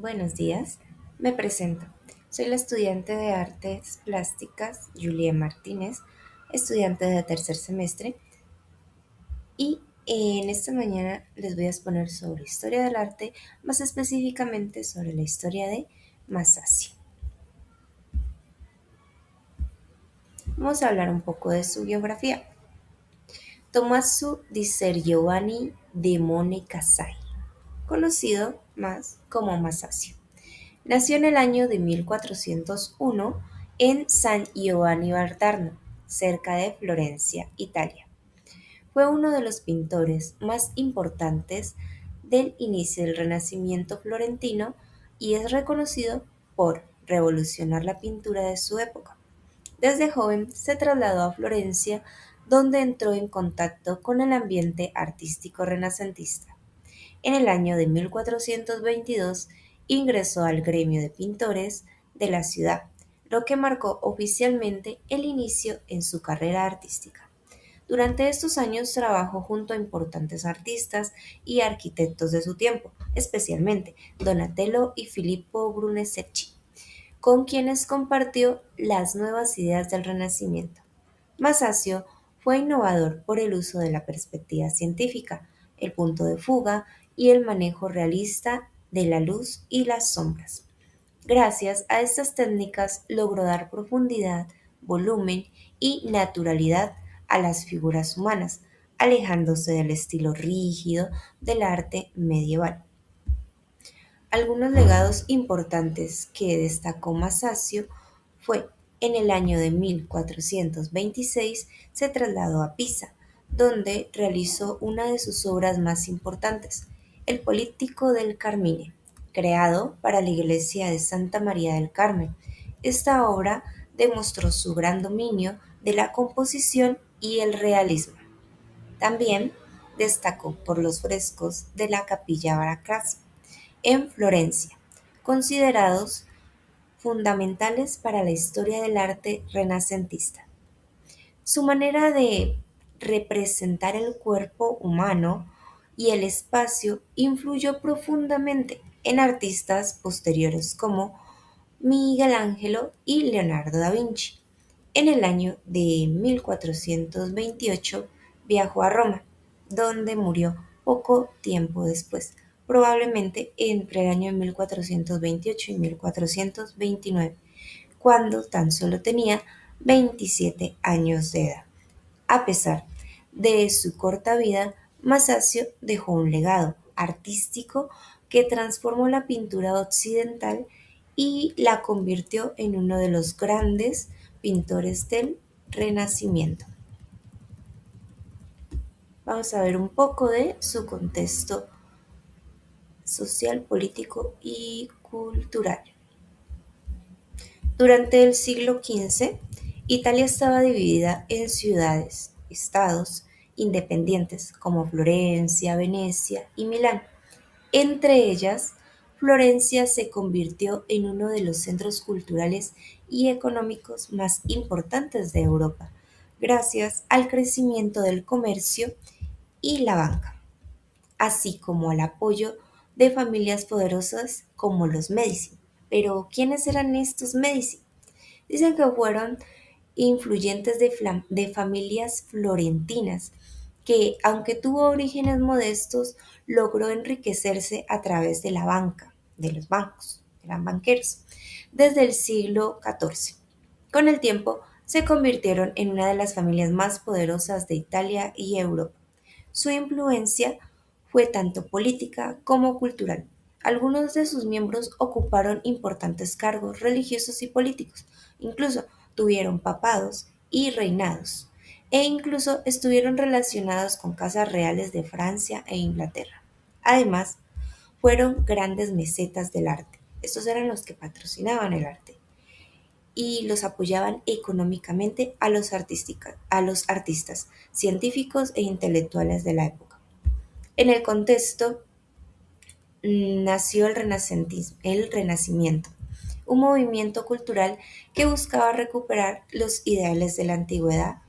Buenos días, me presento. Soy la estudiante de Artes Plásticas Julia Martínez, estudiante de tercer semestre, y en esta mañana les voy a exponer sobre historia del arte, más específicamente sobre la historia de Masaccio. Vamos a hablar un poco de su biografía. Tommaso di Ser Giovanni de Mone Casai, conocido más como Masaccio. Nació en el año de 1401 en San Giovanni Valdarno, cerca de Florencia, Italia. Fue uno de los pintores más importantes del inicio del Renacimiento florentino y es reconocido por revolucionar la pintura de su época. Desde joven se trasladó a Florencia, donde entró en contacto con el ambiente artístico renacentista. En el año de 1422 ingresó al gremio de pintores de la ciudad, lo que marcó oficialmente el inicio en su carrera artística. Durante estos años trabajó junto a importantes artistas y arquitectos de su tiempo, especialmente Donatello y Filippo Brunelleschi, con quienes compartió las nuevas ideas del Renacimiento. Masaccio fue innovador por el uso de la perspectiva científica, el punto de fuga y el manejo realista de la luz y las sombras. Gracias a estas técnicas logró dar profundidad, volumen y naturalidad a las figuras humanas, alejándose del estilo rígido del arte medieval. Algunos legados importantes que destacó Masaccio fue: en el año de 1426 se trasladó a Pisa, donde realizó una de sus obras más importantes, el Políptico del Carmine, creado para la iglesia de Santa María del Carmen. Esta obra demostró su gran dominio de la composición y el realismo. También destacó por los frescos de la Capilla Baracazzi en Florencia, considerados fundamentales para la historia del arte renacentista. Su manera de representar el cuerpo humano y el espacio influyó profundamente en artistas posteriores como Miguel Ángelo y Leonardo da Vinci. En el año de 1428 viajó a Roma, donde murió poco tiempo después, probablemente entre el año 1428 y 1429, cuando tan solo tenía 27 años de edad. A pesar de su corta vida, Masaccio dejó un legado artístico que transformó la pintura occidental y la convirtió en uno de los grandes pintores del Renacimiento. Vamos a ver un poco de su contexto social, político y cultural. Durante el siglo XV, Italia estaba dividida en ciudades, estados independientes como Florencia, Venecia y Milán. Entre ellas, Florencia se convirtió en uno de los centros culturales y económicos más importantes de Europa, gracias al crecimiento del comercio y la banca, así como al apoyo de familias poderosas como los Medici. Pero, ¿quiénes eran estos Medici? Dicen que fueron influyentes de familias florentinas que, aunque tuvo orígenes modestos, logró enriquecerse a través de la banca, de los bancos, eran banqueros, desde el siglo XIV. Con el tiempo, se convirtieron en una de las familias más poderosas de Italia y Europa. Su influencia fue tanto política como cultural. Algunos de sus miembros ocuparon importantes cargos religiosos y políticos, incluso tuvieron papados y reinados, e incluso estuvieron relacionados con casas reales de Francia e Inglaterra. Además, fueron grandes mesetas del arte. Estos eran los que patrocinaban el arte y los apoyaban económicamente a los artistas, científicos e intelectuales de la época. En el contexto nació el Renacimiento, un movimiento cultural que buscaba recuperar los ideales de la antigüedad,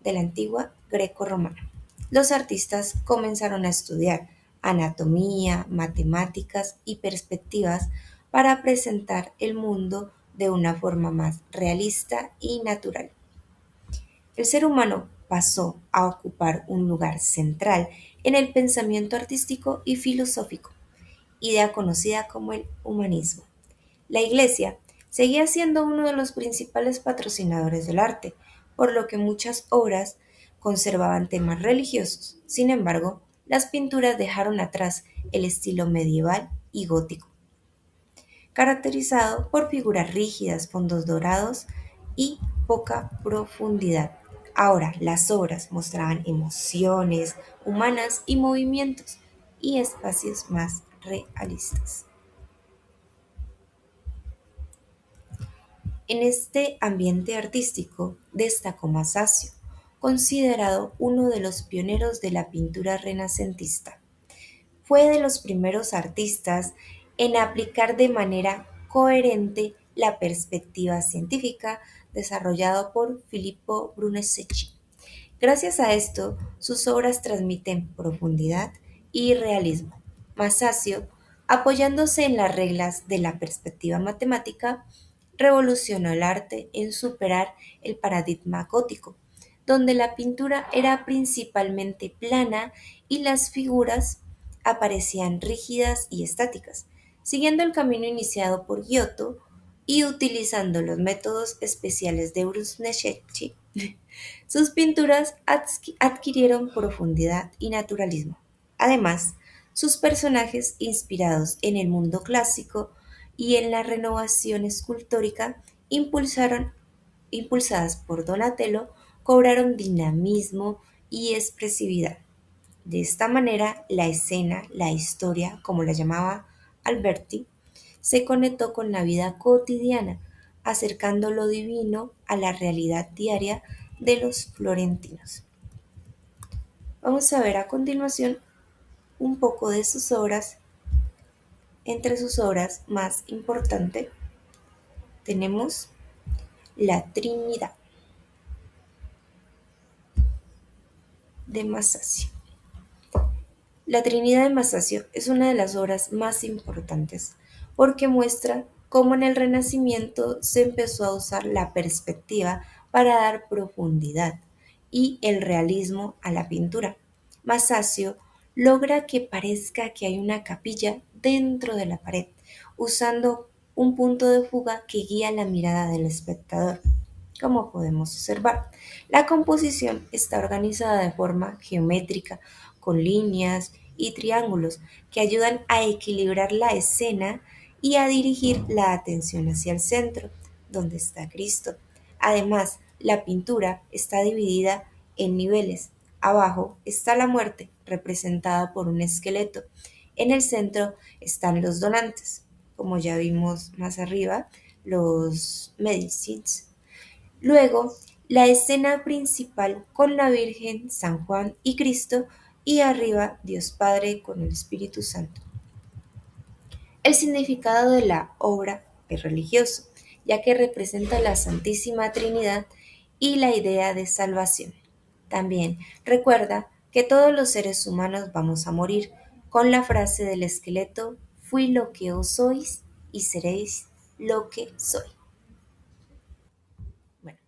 de la antigua greco-romana. Los artistas comenzaron a estudiar, anatomía, matemáticas y perspectivas para presentar el mundo de una forma más realista y natural. El ser humano pasó a ocupar un lugar central en el pensamiento artístico y filosófico, idea conocida como el humanismo. La Iglesia seguía siendo uno de los principales patrocinadores del arte, por lo que muchas obras conservaban temas religiosos. Sin embargo, las pinturas dejaron atrás el estilo medieval y gótico, caracterizado por figuras rígidas, fondos dorados y poca profundidad. Ahora, las obras mostraban emociones humanas y movimientos y espacios más realistas. En este ambiente artístico destacó Masaccio, considerado uno de los pioneros de la pintura renacentista. Fue de los primeros artistas en aplicar de manera coherente la perspectiva científica desarrollado por Filippo Brunelleschi. Gracias a esto, sus obras transmiten profundidad y realismo. Masaccio, apoyándose en las reglas de la perspectiva matemática, revolucionó el arte en superar el paradigma gótico, donde la pintura era principalmente plana y las figuras aparecían rígidas y estáticas, siguiendo el camino iniciado por Giotto y utilizando los métodos especiales de Brunelleschi. Sus pinturas adquirieron profundidad y naturalismo. Además, sus personajes, inspirados en el mundo clásico y en la renovación escultórica impulsadas por Donatello, cobraron dinamismo y expresividad. De esta manera, la escena, la historia, como la llamaba Alberti, se conectó con la vida cotidiana, acercando lo divino a la realidad diaria de los florentinos. Vamos a ver a continuación un poco de sus obras. Entre sus obras más importantes tenemos La Trinidad de Masaccio. La Trinidad de Masaccio es una de las obras más importantes porque muestra cómo en el Renacimiento se empezó a usar la perspectiva para dar profundidad y el realismo a la pintura. Masaccio logra que parezca que hay una capilla dentro de la pared, usando un punto de fuga que guía la mirada del espectador. Como podemos observar, la composición está organizada de forma geométrica, con líneas y triángulos que ayudan a equilibrar la escena y a dirigir la atención hacia el centro, donde está Cristo. Además, la pintura está dividida en niveles. Abajo está la muerte, representada por un esqueleto. En el centro están los donantes, como ya vimos más arriba, los medicines. Luego, la escena principal con la Virgen, San Juan y Cristo, y arriba Dios Padre con el Espíritu Santo. El significado de la obra es religioso, ya que representa la Santísima Trinidad y la idea de salvación. También recuerda que todos los seres humanos vamos a morir, con la frase del esqueleto, fui lo que os sois y seréis lo que soy. Bueno,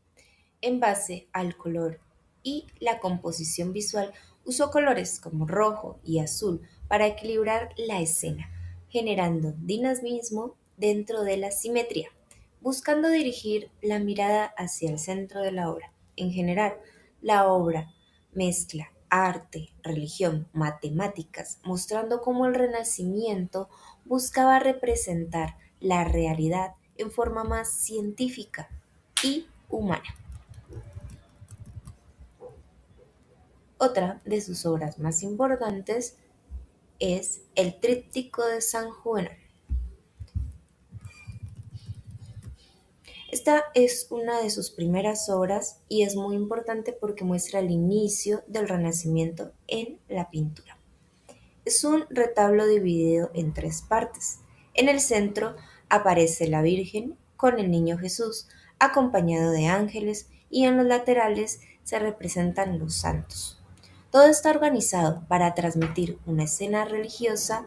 en base al color y la composición visual, usó colores como rojo y azul para equilibrar la escena, generando dinamismo dentro de la simetría, buscando dirigir la mirada hacia el centro de la obra. En general, la obra mezcla arte, religión, matemáticas, mostrando cómo el Renacimiento buscaba representar la realidad en forma más científica y humana. Otra de sus obras más importantes es el Tríptico de San Juvenal. Esta es una de sus primeras obras y es muy importante porque muestra el inicio del Renacimiento en la pintura. Es un retablo dividido en tres partes. En el centro aparece la Virgen con el Niño Jesús, acompañado de ángeles, y en los laterales se representan los santos. Todo está organizado para transmitir una escena religiosa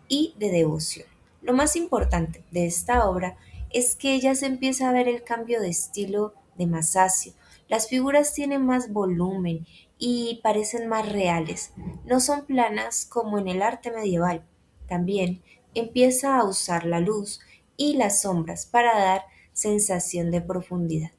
y de devoción. Lo más importante de esta obra es que ya se empieza a ver el cambio de estilo de Masaccio. Las figuras tienen más volumen y parecen más reales. No son planas como en el arte medieval. También empieza a usar la luz y las sombras para dar sensación de profundidad.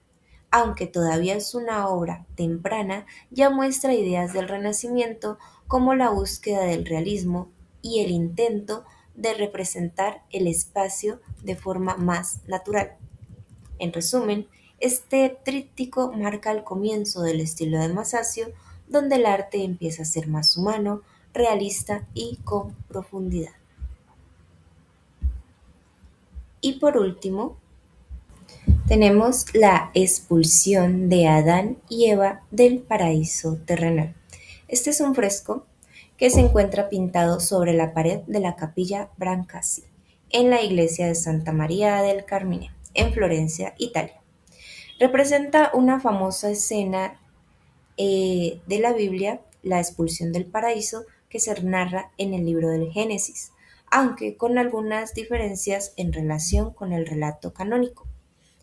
Aunque todavía es una obra temprana, ya muestra ideas del Renacimiento como la búsqueda del realismo y el intento de representar el espacio de forma más natural. En resumen, este tríptico marca el comienzo del estilo de Masaccio, donde el arte empieza a ser más humano, realista y con profundidad. Y por último, tenemos la expulsión de Adán y Eva del paraíso terrenal. Este es un fresco que se encuentra pintado sobre la pared de la capilla Brancasi, en la iglesia de Santa María del Carmine, en Florencia, Italia. Representa una famosa escena de la Biblia, la expulsión del paraíso, que se narra en el libro del Génesis, aunque con algunas diferencias en relación con el relato canónico.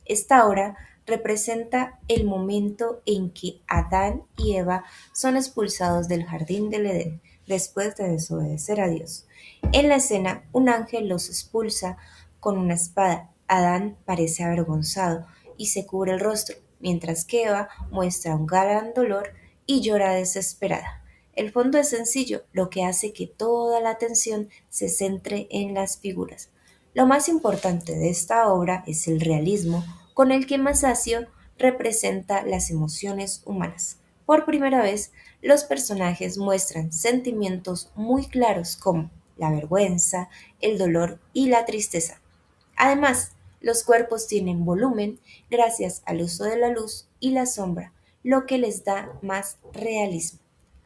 Esta obra representa el momento en que Adán y Eva son expulsados del jardín del Edén después de desobedecer a Dios. En la escena, un ángel los expulsa con una espada. Adán parece avergonzado y se cubre el rostro, mientras que Eva muestra un gran dolor y llora desesperada. El fondo es sencillo, lo que hace que toda la atención se centre en las figuras. Lo más importante de esta obra es el realismo con el que Masaccio representa las emociones humanas. Por primera vez, los personajes muestran sentimientos muy claros como la vergüenza, el dolor y la tristeza. Además, los cuerpos tienen volumen gracias al uso de la luz y la sombra, lo que les da más realismo.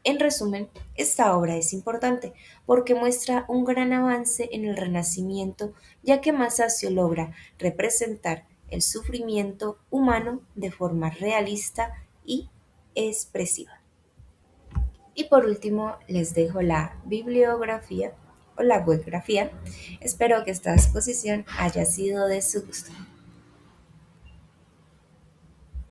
En resumen, esta obra es importante porque muestra un gran avance en el Renacimiento, ya que Masaccio logra representar el sufrimiento humano de forma realista y expresiva. Y por último, les dejo la bibliografía o la webgrafía. Espero que esta exposición haya sido de su gusto.